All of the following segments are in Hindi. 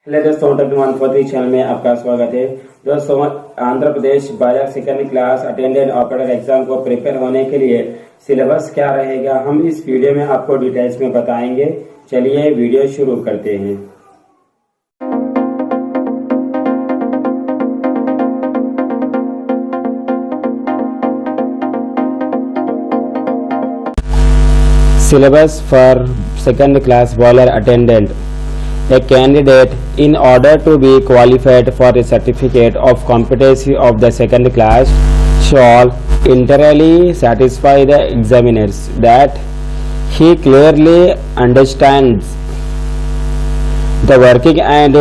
हेलो दोस्तों, टेक्नोलॉजी फोर्टी चैनल में आपका स्वागत है। दोस्तों, आंध्र प्रदेश बाजार second class attendant operator exam को प्रिपेयर होने के लिए सिलेबस क्या रहेगा, हम इस वीडियो में आपको डिटेल्स में बताएंगे। चलिए वीडियो शुरू करते हैं। Syllabus for second class boiler attendant. A candidate, in order to be qualified for a certificate of competency of the second class, shall entirely satisfy the examiners that he clearly understands the working and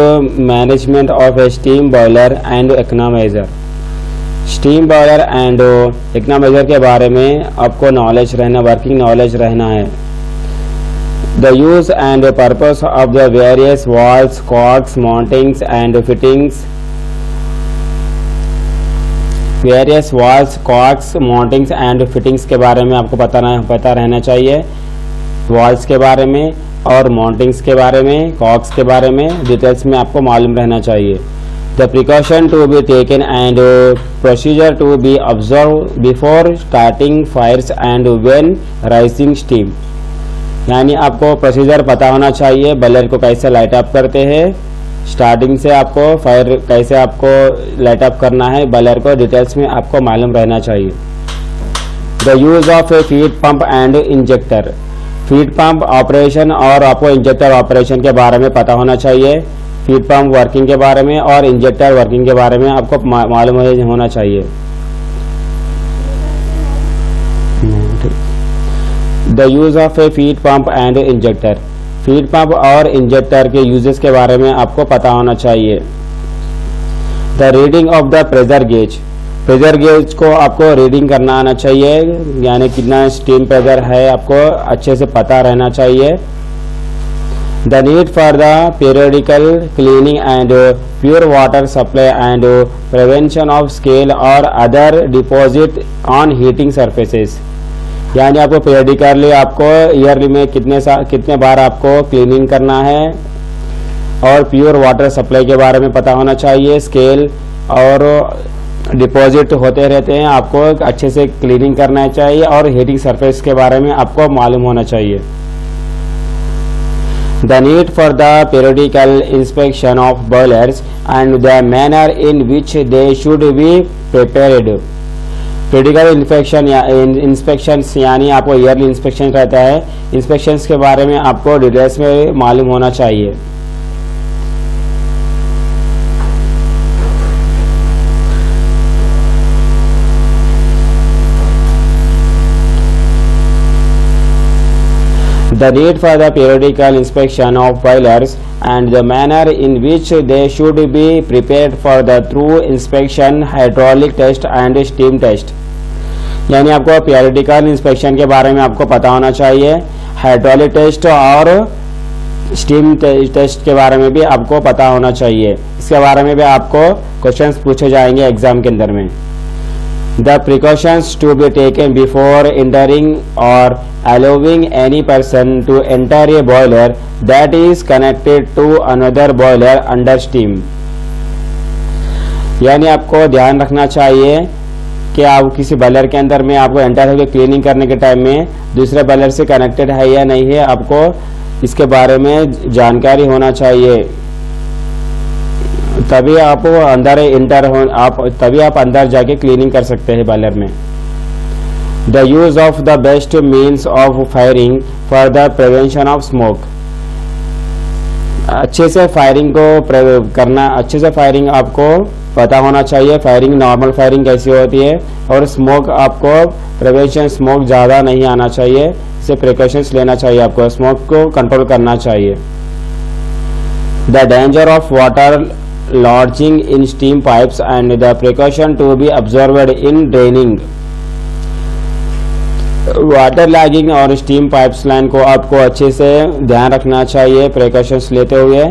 management of a steam boiler and economizer. Steam boiler and economiser के बारे में आपको नॉलेज रहना, वर्किंग नॉलेज रहना है। The use and purpose of the various valves, cocks, mountings and fittings. Various valves, cocks, mountings and fittings के बारे में आपको पता रहना चाहिए। वॉल्स के बारे में और माउंटिंग्स के बारे में, कॉर्क्स के बारे में डिटेल्स में आपको मालूम रहना चाहिए। The precaution to be taken and procedure to be observed before starting fires and when rising steam। यानी आपको प्रोसीजर पता होना चाहिए, बॉयलर को कैसे लाइट अप करते हैं, स्टार्टिंग से आपको फायर कैसे आपको लाइट अप करना है, बॉयलर को डिटेल्स में आपको मालूम रहना चाहिए। The use of A feed pump and injector. Feed pump operation और आपको इंजेक्टर ऑपरेशन के बारे में पता होना चाहिए। फीड पंप वर्किंग के बारे में और इंजेक्टर वर्किंग के बारे में आपको मालूम होना चाहिए। The use of A feed pump and injector. Feed pump और इंजेक्टर के यूजेस के बारे में आपको पता होना चाहिए। The reading of the pressure gauge. Pressure gauge को आपको रीडिंग करना आना चाहिए, यानी कितना स्टीम प्रेशर है आपको अच्छे से पता रहना चाहिए। The need for the periodical cleaning and pure water supply and prevention of scale or other deposit on heating surfaces। यानी आपको periodically आपको ईयरली में कितने बार आपको क्लीनिंग करना है और प्योर वाटर सप्लाई के बारे में पता होना चाहिए। स्केल और डिपॉजिट होते रहते हैं, आपको अच्छे से क्लीनिंग करना चाहिए और हीटिंग सरफेस के बारे में आपको मालूम होना चाहिए। The need for the periodical inspection of boilers and the manner in which they should be prepared। periodical inspections यानी आपको ईयरली इंस्पेक्शन रहता है, इंस्पेक्शंस के बारे में आपको डिटेल्स में मालूम होना चाहिए। The need for the periodical inspection of boilers and the manner in which they should be prepared for the through inspection, hydraulic test and steam test। यानी आपको periodical inspection के बारे में आपको पता होना चाहिए, हाइड्रोलिक टेस्ट और स्टीम टेस्ट के बारे में भी आपको पता होना चाहिए। इसके बारे में भी आपको क्वेश्चंस पूछे जाएंगे एग्जाम के अंदर में। The precautions to be taken before entering or allowing any person to enter a boiler that is connected to another boiler under steam। यानी आपको ध्यान रखना चाहिए कि आप किसी बॉयलर के अंदर में आपको एंटर होकर क्लीनिंग करने के टाइम में दूसरे बॉयलर से कनेक्टेड है या नहीं है, आपको इसके बारे में जानकारी होना चाहिए। तभी आप अंदर तभी आप अंदर जाके क्लीनिंग कर सकते हैं बॉयलर में। The use of the best means of firing for the prevention of smoke. अच्छे से फायरिंग को करना, अच्छे से फायरिंग आपको पता होना चाहिए। फायरिंग नॉर्मल फायरिंग कैसी होती है और स्मोक आपको प्रिवेंशन, स्मोक ज़्यादा नहीं आना चाहिए, इससे प्रिकॉशंस लेना चाहिए, आपको स्मोक को कंट्रोल करना चाहिए। The danger of water lodging in steam pipes and the precaution to be observed in draining। Water lagging और स्टीम पाइप्स लाइन को आपको अच्छे से ध्यान रखना चाहिए प्रिकॉशंस लेते हुए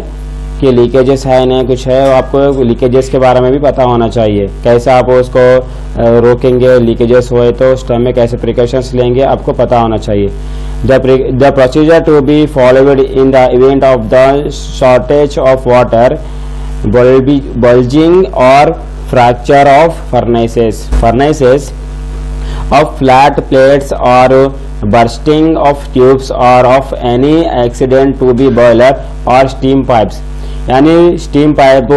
कि लीकेजेस है नहीं कुछ है, आपको लीकेजेस के बारे में भी पता होना चाहिए। कैसे आप उसको रोकेंगे, लीकेजेस हुए तो उस टाइम में कैसे प्रिकॉशंस लेंगे आपको पता होना चाहिए। The procedure to be followed in the event of the shortage of water, bulging or fracture of furnaces of flat plates or bursting of tubes or of any accident to be boiler or steam pipes, यानी steam pipe,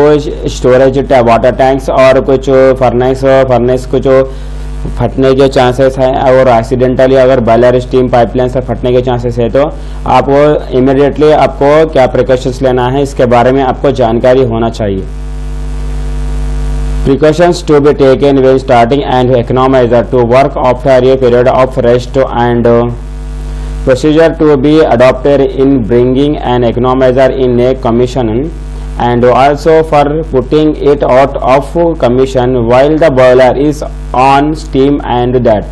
storage water tanks और कुछ फर्नेस कुछ फटने के चांसेस हैं और एक्सीडेंटली अगर बॉयलर स्टीम पाइपलाइन से फटने के चांसेस है तो आप वो इमीडिएटली आपको क्या प्रिकॉशंस लेना है इसके बारे में आपको जानकारी होना चाहिए। Precautions to be taken when starting and economizer to work after a period of rest and procedure to be adopted in bringing an economizer in a commission and also for putting it out of commission while the boiler is on steam and that,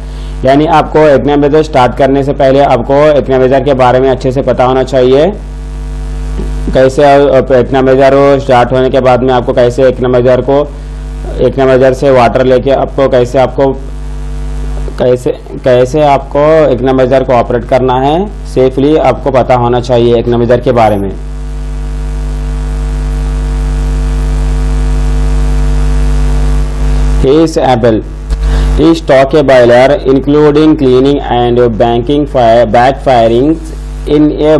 यानी आपको इकोनॉमाइजर स्टार्ट करने से पहले आपको इकोनॉमाइजर के बारे में अच्छे से पता होना चाहिए। कैसे इकोनॉमाइजर स्टार्ट होने के बाद में आपको कैसे इकोनॉमाइजर से वाटर लेके आपको कैसे आपको इकोनॉमाइजर को ऑपरेट करना है सेफली आपको पता होना चाहिए इकोनॉमाइजर के बारे में। He is able to stock a boiler including cleaning and backfiring in a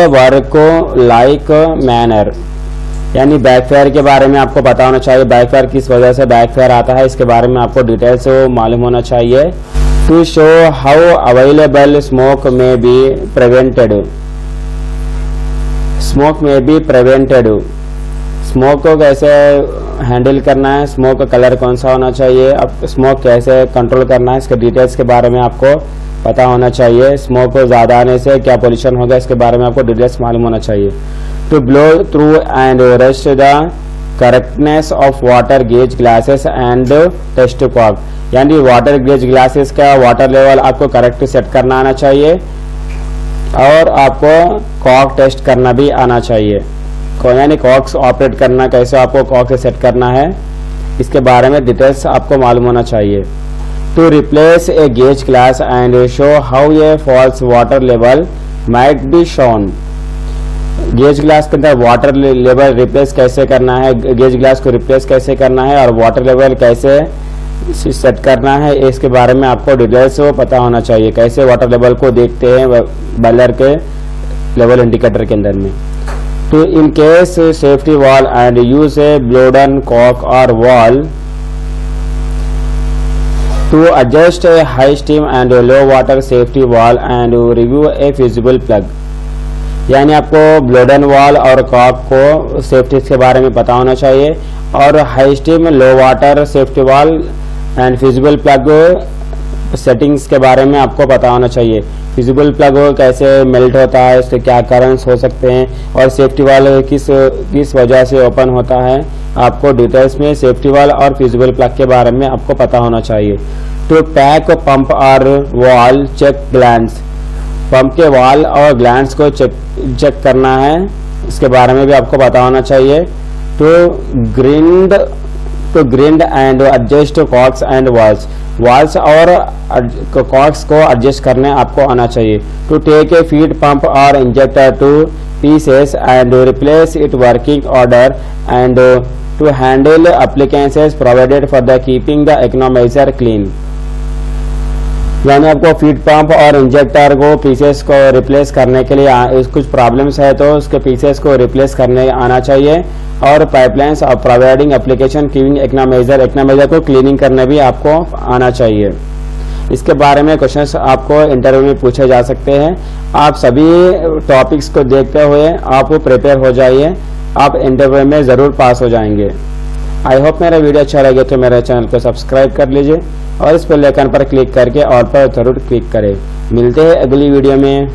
work-like manner, यानी बैकफायर के बारे में आपको पता होना चाहिए। बैकफायर किस वजह से बैकफायर आता है इसके बारे में आपको डिटेल से मालूम होना चाहिए। To show how available smoke में बी प्रिवेंटेड, स्मोक को कैसे हैंडल करना है, स्मोक का कलर कौन सा होना चाहिए, अब स्मोक कैसे कंट्रोल करना है इसके डिटेल्स के बारे में आपको पता होना चाहिए। स्मोक को ज़्यादा आने से क्या पोल्यूशन होगा इसके बारे में आपको डिटेल्स मालूम होना चाहिए। To blow through and rest the correctness of water gauge glasses and test cock, यानी वाटर गेज ग्लासेस का वाटर लेवल आपको करेक्ट सेट करना आना चाहिए और आपको कॉक टेस्ट करना भी आना चाहिए। यानी कॉक्स ऑपरेट करना कैसे आपको कॉक से सेट करना है इसके बारे में डिटेल्स आपको मालूम होना चाहिए। To replace a gauge glass and show how a false water level might be shown, gauge glass के अंदर वाटर लेवल रिप्लेस कैसे करना है, गेज ग्लास को रिप्लेस कैसे करना है और वाटर लेवल कैसे सेट करना है इसके बारे में आपको डिटेल्स पता होना चाहिए। कैसे वाटर लेवल को देखते हैं बॉयलर के लेवल इंडिकेटर के अंदर में। To in case safety valve and use a blowdown cock और valve to adjust a high steam and low water safety valve and review a fusible plug, यानी आपको ब्लोडन वॉल और कॉक को सेफ्टी के बारे में पता होना चाहिए और high steam low water safety valve and fusible plug settings के बारे में आपको पता होना चाहिए। फिजिबल प्लग कैसे मेल्ट होता है, इसके क्या कारणस हो सकते हैं और सेफ्टी वाल किस वजह से ओपन होता है, आपको डिटेल्स में सेफ्टी वाल और फिजिबल प्लग के बारे में आपको पता होना चाहिए। टू पैक पंप और वॉल चेक ग्लैंड्स, पंप के वॉल और ग्लैंड्स को चेक करना है इसके बारे में भी आपको पता होना चाहिए। To grind and adjust cocks and valves और कॉक्स को एडजस्ट करने आपको आना चाहिए। To take a feed pump और injector to pieces and replace it working order and to handle applications provided for the keeping the economiser clean, यानी आपको फीड पंप और इंजेक्टर को पीसेस को रिप्लेस करने के लिए कुछ प्रॉब्लम्स है तो उसके पीसेस को रिप्लेस करने आना चाहिए और पाइपलाइंस और प्रोवाइडिंग एप्लीकेशन कीपिंग इकोनॉमाइजर को क्लीनिंग करने भी आपको आना चाहिए। इसके बारे में क्वेश्चंस आपको इंटरव्यू में पूछे जा सकते हैं। आप सभी टॉपिक्स को देखते हुए आप प्रिपेयर हो जाइए, आप इंटरव्यू में ज़रूर पास हो जाएंगे। आई होप मेरा वीडियो अच्छा लगे तो मेरे चैनल को सब्सक्राइब कर लीजिए और इस बेल आइकन पर क्लिक करके और पर जरूर क्लिक करें। मिलते हैं अगली वीडियो में।